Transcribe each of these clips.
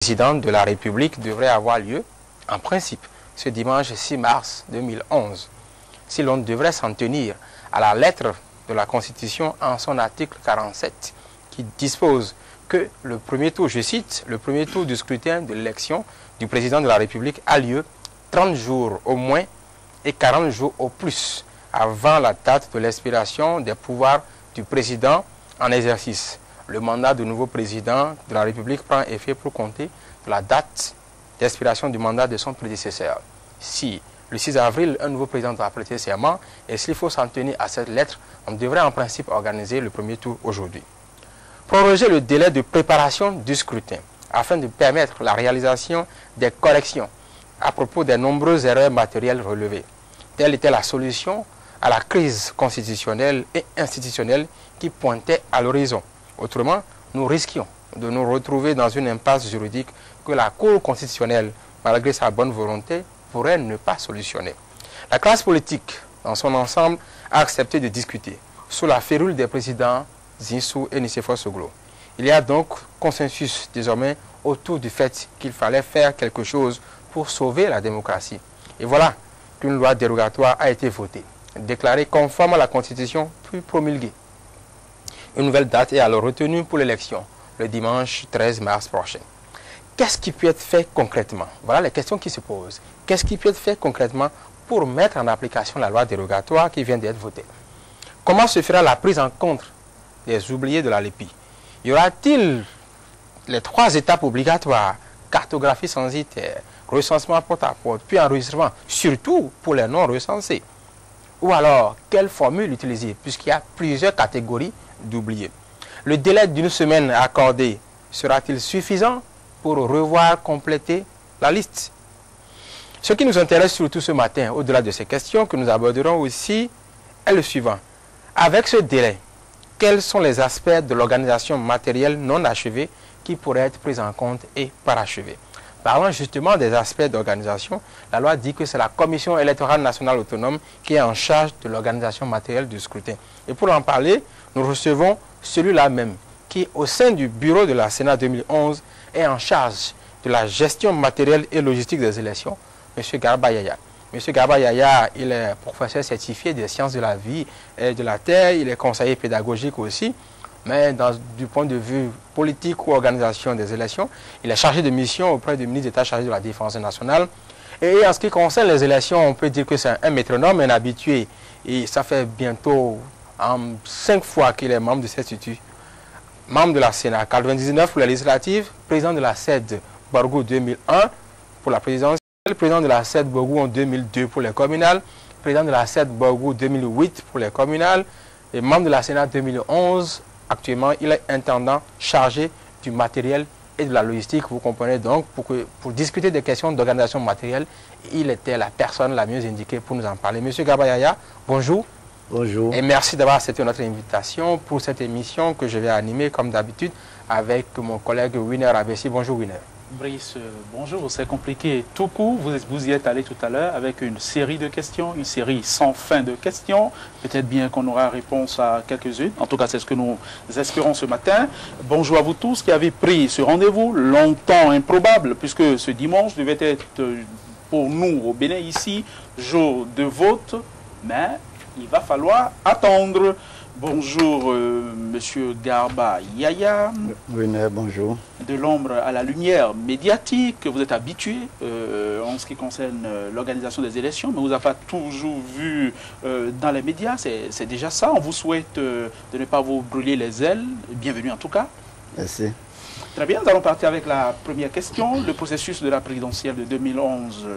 président de la République devrait avoir lieu, en principe, ce dimanche 6 mars 2011. Si l'on devrait s'en tenir à la lettre de la Constitution en son article 47, qui dispose que le premier tour, je cite, le premier tour du scrutin de l'élection du président de la République a lieu 30 jours au moins et 40 jours au plus avant la date de l'expiration des pouvoirs du président en exercice. Le mandat du nouveau président de la République prend effet pour compter de la date d'expiration du mandat de son prédécesseur. Si le 6 avril, un nouveau président doit prêter serment, et s'il faut s'en tenir à cette lettre, on devrait en principe organiser le premier tour aujourd'hui. Proroger le délai de préparation du scrutin afin de permettre la réalisation des corrections à propos des nombreuses erreurs matérielles relevées. Telle était la solution à la crise constitutionnelle et institutionnelle qui pointait à l'horizon. Autrement, nous risquions de nous retrouver dans une impasse juridique que la Cour constitutionnelle, malgré sa bonne volonté, pourrait ne pas solutionner. La classe politique, dans son ensemble, a accepté de discuter sous la férule des présidents Zinsou et Nicéphore Soglo. Il y a donc consensus désormais autour du fait qu'il fallait faire quelque chose pour sauver la démocratie. Et voilà qu'une loi dérogatoire a été votée, déclarée conforme à la Constitution, puis promulguée. Une nouvelle date est alors retenue pour l'élection, le dimanche 13 mars prochain. Qu'est-ce qui peut être fait concrètement? Voilà les questions qui se posent. Qu'est-ce qui peut être fait concrètement pour mettre en application la loi dérogatoire qui vient d'être votée? Comment se fera la prise en compte des oubliés de la LEPI? Y aura-t-il les 3 étapes obligatoires, cartographie censitaire, recensement porte-à-porte, puis enregistrement, surtout pour les non recensés? Ou alors, quelle formule utiliser, puisqu'il y a plusieurs catégories d'oubliés? Le délai d'une semaine accordé sera-t-il suffisant pour revoir, compléter la liste? Ce qui nous intéresse surtout ce matin, au-delà de ces questions que nous aborderons aussi, est le suivant. Avec ce délai, quels sont les aspects de l'organisation matérielle non achevée qui pourraient être pris en compte et parachevés? Parlant justement des aspects d'organisation, la loi dit que c'est la Commission électorale nationale autonome qui est en charge de l'organisation matérielle du scrutin. Et pour en parler, nous recevons celui-là même qui, au sein du bureau de la Sénat 2011, est en charge de la gestion matérielle et logistique des élections, M. Garba Yaya. M. Garba Yaya, il est professeur certifié des sciences de la vie et de la terre, il est conseiller pédagogique aussi, mais du point de vue politique ou organisation des élections, il est chargé de mission auprès du ministre d'État chargé de la Défense nationale. Et en ce qui concerne les élections, on peut dire que c'est un métronome, un habitué, et ça fait bientôt 5 fois qu'il est membre de cet institut. Membre de la Sénat, 99 pour les législatives, président de la CED Borgou 2001 pour la présidentielle, président de la CED Borgou en 2002 pour les communales, président de la CED Borgou 2008 pour les communales, et membre de la Sénat 2011. Actuellement, il est intendant chargé du matériel et de la logistique. Vous comprenez donc, pour discuter des questions d'organisation matérielle, il était la personne la mieux indiquée pour nous en parler. Monsieur Garba Yaya, bonjour. Bonjour. Et merci d'avoir accepté notre invitation pour cette émission que je vais animer comme d'habitude avec mon collègue Winner Abessi. Bonjour Winner. Brice, bonjour. C'est compliqué tout court. Vous y êtes allé tout à l'heure avec une série de questions, une série sans fin de questions. Peut-être bien qu'on aura réponse à quelques-unes. En tout cas, c'est ce que nous espérons ce matin. Bonjour à vous tous qui avez pris ce rendez-vous longtemps improbable, puisque ce dimanche devait être pour nous au Bénin ici, jour de vote, mais il va falloir attendre. Bonjour, Monsieur Garba Yaya. Oui, bonjour. De l'ombre à la lumière médiatique, vous êtes habitué en ce qui concerne l'organisation des élections, mais vous n'avez pas toujours vu dans les médias. C'est déjà ça. On vous souhaite de ne pas vous brûler les ailes. Bienvenue en tout cas. Merci. Très bien, nous allons partir avec la première question. Le processus de la présidentielle de 2011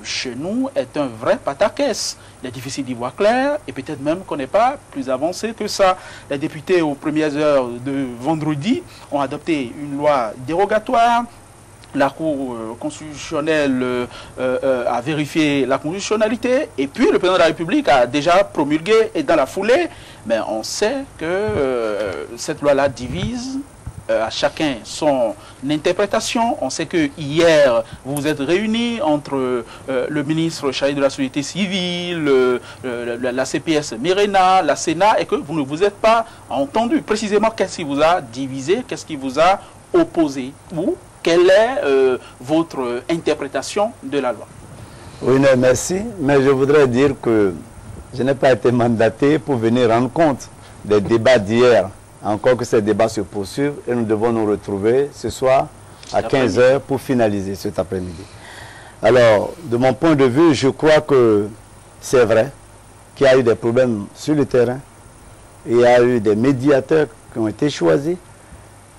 chez nous est un vrai pataquès. Il est difficile d'y voir clair et peut-être même qu'on n'est pas plus avancé que ça. Les députés, aux premières heures de vendredi, ont adopté une loi dérogatoire. La Cour constitutionnelle a vérifié la constitutionnalité et puis le président de la République a déjà promulgué et dans la foulée. Mais on sait que cette loi-là divise. À chacun son interprétation. On sait que hier, vous vous êtes réunis entre le ministre chargé de la société civile, la CPS Mirena, la Sénat, et que vous ne vous êtes pas entendus. Précisément, qu'est-ce qui vous a divisé, qu'est-ce qui vous a opposé? Ou Quelle est votre interprétation de la loi? Oui, non, merci. Mais je voudrais dire que je n'ai pas été mandaté pour venir rendre compte des débats d'hier. Encore que ces débats se poursuivent et nous devons nous retrouver ce soir à 15 h pour finaliser cet après-midi. Alors, de mon point de vue, je crois que c'est vrai qu'il y a eu des problèmes sur le terrain. Il y a eu des médiateurs qui ont été choisis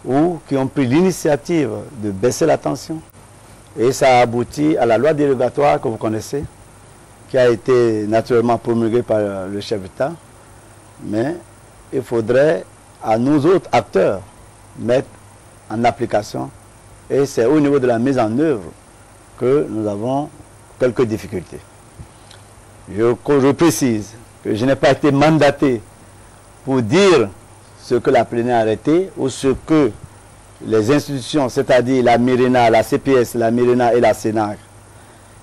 ou qui ont pris l'initiative de baisser la tension. Et ça a abouti à la loi dérogatoire que vous connaissez, qui a été naturellement promulguée par le chef d'État. Mais il faudrait à nous autres acteurs mettre en application. Et c'est au niveau de la mise en œuvre que nous avons quelques difficultés. Je précise que je n'ai pas été mandaté pour dire ce que la plénière a arrêté ou ce que les institutions, c'est-à-dire la Mirena, la CPS, la Mirena et la Sénat,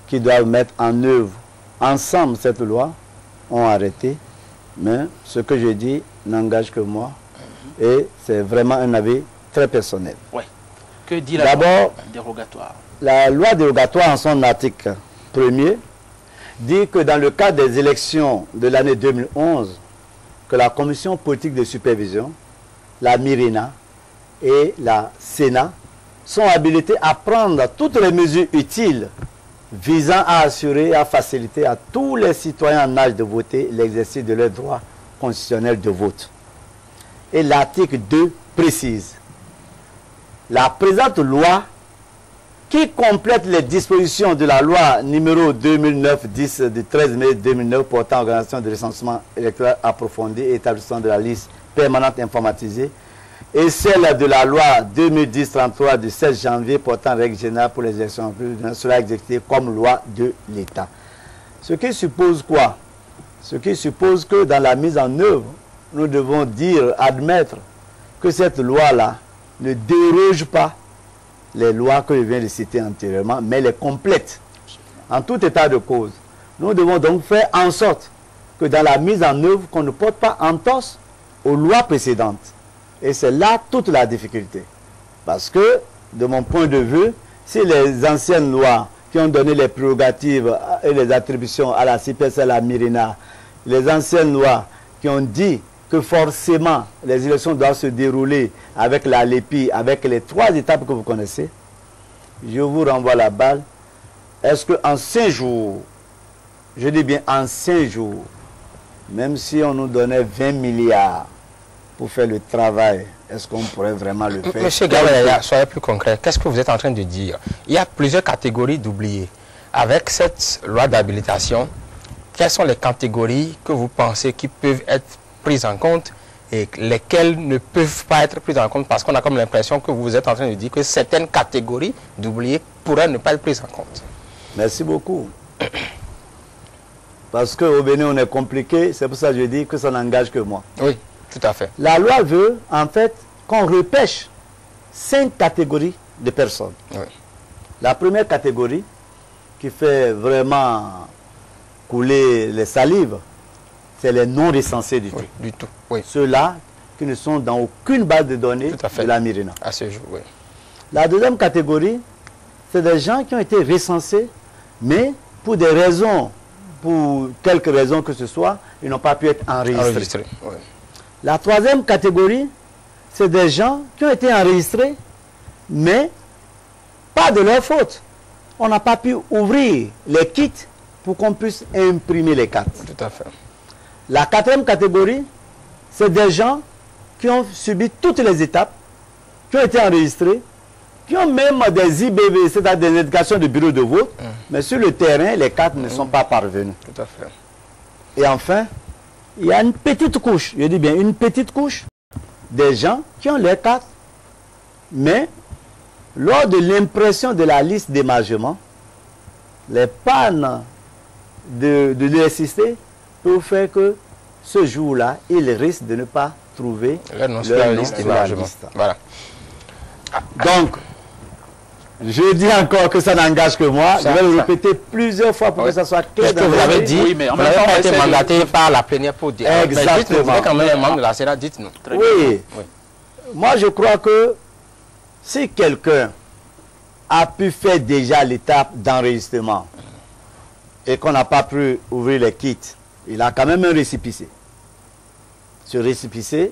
qui doivent mettre en œuvre ensemble cette loi, ont arrêté. Mais ce que je dis n'engage que moi. Et c'est vraiment un avis très personnel. Oui. Que dit la loi dérogatoire? La loi dérogatoire, en son article 1er, dit que dans le cadre des élections de l'année 2011, que la Commission politique de supervision, la Mirena et la Sénat sont habilités à prendre toutes les mesures utiles visant à assurer et à faciliter à tous les citoyens en âge de voter l'exercice de leur droit constitutionnel de vote. Et l'article 2 précise: la présente loi, qui complète les dispositions de la loi numéro 2009-10 du 13 mai 2009 portant organisation de recensement électoral approfondi et établissement de la liste permanente informatisée, et celle de la loi 2010-33 du 16 janvier portant règles générales pour les élections, sera exécutée comme loi de l'État. Ce qui suppose quoi? Ce qui suppose que dans la mise en œuvre, nous devons dire, admettre que cette loi-là ne déroge pas les lois que je viens de citer antérieurement, mais les complète en tout état de cause. Nous devons donc faire en sorte que dans la mise en œuvre, qu'on ne porte pas entorse aux lois précédentes. Et c'est là toute la difficulté. Parce que, de mon point de vue, si les anciennes lois qui ont donné les prérogatives et les attributions à la CPS et à la Mirena, les anciennes lois qui ont dit que forcément les élections doivent se dérouler avec la LEPI, avec les 3 étapes que vous connaissez, je vous renvoie la balle. Est-ce qu'en 5 jours, je dis bien en 5 jours, même si on nous donnait 20 milliards pour faire le travail, est-ce qu'on pourrait vraiment le faire? Monsieur Gabriel, soyez plus concret. Qu'est-ce que vous êtes en train de dire? Il y a plusieurs catégories d'oubliés. Avec cette loi d'habilitation, quelles sont les catégories que vous pensez qui peuvent être prises en compte et lesquelles ne peuvent pas être prises en compte, parce qu'on a comme l'impression que vous êtes en train de dire que certaines catégories d'oubliés pourraient ne pas être prises en compte? Merci beaucoup. Parce qu'au Bénin, on est compliqué, c'est pour ça que je dis que ça n'engage que moi. Oui, tout à fait. La loi veut, en fait, qu'on repêche 5 catégories de personnes. Oui. La première catégorie, qui fait vraiment couler les salives, c'est les non recensés du tout. Oui, du tout. Oui. Ceux-là qui ne sont dans aucune base de données de la Mirena. À ce jour, oui. La deuxième catégorie, c'est des gens qui ont été recensés, mais pour des raisons, pour quelques raisons que ce soit, ils n'ont pas pu être enregistrés. Oui. La troisième catégorie, c'est des gens qui ont été enregistrés, mais pas de leur faute. On n'a pas pu ouvrir les kits pour qu'on puisse imprimer les cartes. Tout à fait. La quatrième catégorie, c'est des gens qui ont subi toutes les étapes, qui ont été enregistrés, qui ont même des IBV, c'est-à-dire des indications de bureau de vote, mais sur le terrain, les cartes ne sont pas parvenues. Tout à fait. Et enfin, il y a une petite couche, je dis bien une petite couche, des gens qui ont les cartes, mais lors de l'impression de la liste d'émargement, les pannes de l'électricité peuvent faire que ce jour-là, ils risquent de ne pas trouver leur nom sur la liste d'émargement. Voilà. Donc, je dis encore que ça n'engage que moi. Je vais le répéter plusieurs fois pour que ça soit clair. Parce que vous avez dit, mais vous n'avez pas été mandaté par la plénière pour dire. Exactement. Vous êtes quand même un membre de la Sénat, dites-nous. Oui. Moi, je crois que si quelqu'un a pu faire déjà l'étape d'enregistrement et qu'on n'a pas pu ouvrir les kits, il a quand même un récépissé. Ce récépissé,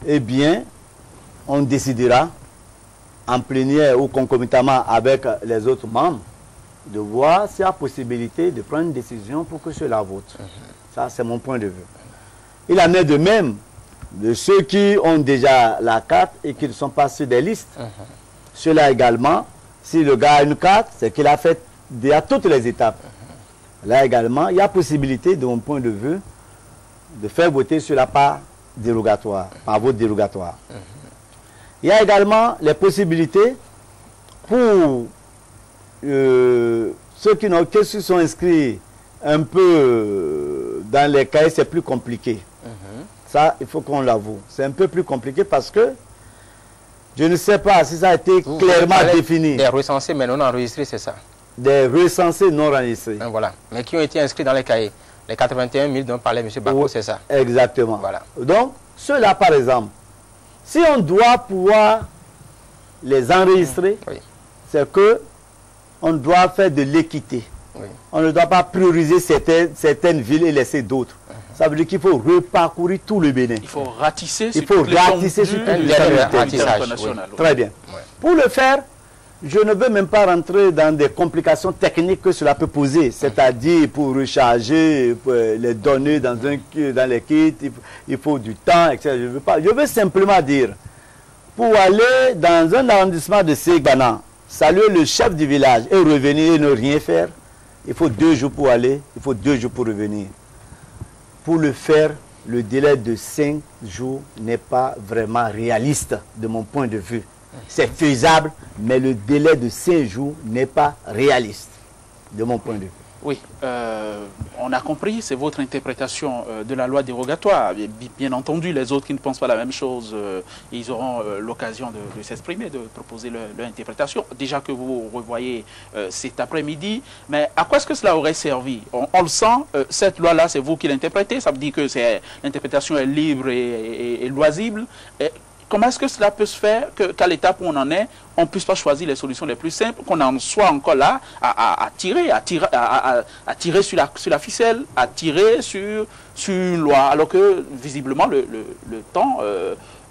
eh bien, on décidera en plénière ou concomitamment avec les autres membres de voir s'il y a possibilité de prendre une décision pour que cela vote. Ça, c'est mon point de vue. Il en est de même de ceux qui ont déjà la carte et qui ne sont pas sur des listes. Ceux-là également, si le gars a une carte, c'est qu'il a fait déjà toutes les étapes. Là également, il y a possibilité, de mon point de vue, de faire voter sur la part dérogatoire, par vote dérogatoire. Il y a également les possibilités pour ceux qui sont inscrits un peu dans les cahiers, c'est plus compliqué. Ça, il faut qu'on l'avoue. C'est un peu plus compliqué parce que je ne sais pas si ça a été clairement défini. Des recensés mais non enregistrés, c'est ça? Des recensés non enregistrés. Voilà. Mais qui ont été inscrits dans les cahiers. Les 81 000 dont parlait M. Bako, c'est ça? Exactement. Voilà. Donc, ceux-là, par exemple, si on doit pouvoir les enregistrer, c'est que on doit faire de l'équité. On ne doit pas prioriser certaines villes et laisser d'autres. Ça veut dire qu'il faut reparcourir tout le Bénin. Il faut ratisser sur tout le territoire national. Très bien. Pour le faire, je ne veux même pas rentrer dans des complications techniques que cela peut poser. C'est-à-dire pour recharger pour les données dans les kits, il faut du temps, etc. Je veux simplement dire, pour aller dans un arrondissement de Segbana, saluer le chef du village et revenir et ne rien faire, il faut 2 jours pour aller, il faut 2 jours pour revenir. Pour le faire, le délai de 5 jours n'est pas vraiment réaliste de mon point de vue. C'est faisable, mais le délai de 5 jours n'est pas réaliste de mon point de vue. Oui, on a compris, c'est votre interprétation de la loi dérogatoire. Bien entendu, les autres qui ne pensent pas la même chose, ils auront l'occasion de s'exprimer, de proposer leur interprétation. Déjà que vous revoyez cet après-midi, mais à quoi est-ce que cela aurait servi? On le sent, cette loi-là, c'est vous qui l'interprétez, ça veut dire que l'interprétation est libre et loisible. Comment est-ce que cela peut se faire qu'à l'étape où on en est, on ne puisse pas choisir les solutions les plus simples, qu'on en soit encore là à tirer sur la ficelle, à tirer sur une loi, alors que visiblement le temps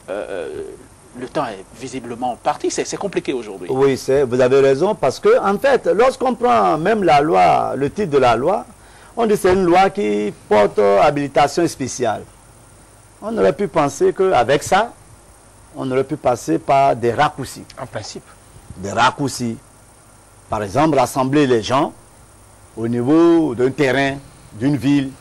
est visiblement parti. C'est compliqué aujourd'hui. Oui, vous avez raison, parce que en fait, lorsqu'on prend même la loi, le titre de la loi, on dit que c'est une loi qui porte habilitation spéciale. On aurait pu penser qu'avec ça, on aurait pu passer par des raccourcis. En principe. Des raccourcis. Par exemple, rassembler les gens au niveau d'un terrain, d'une ville,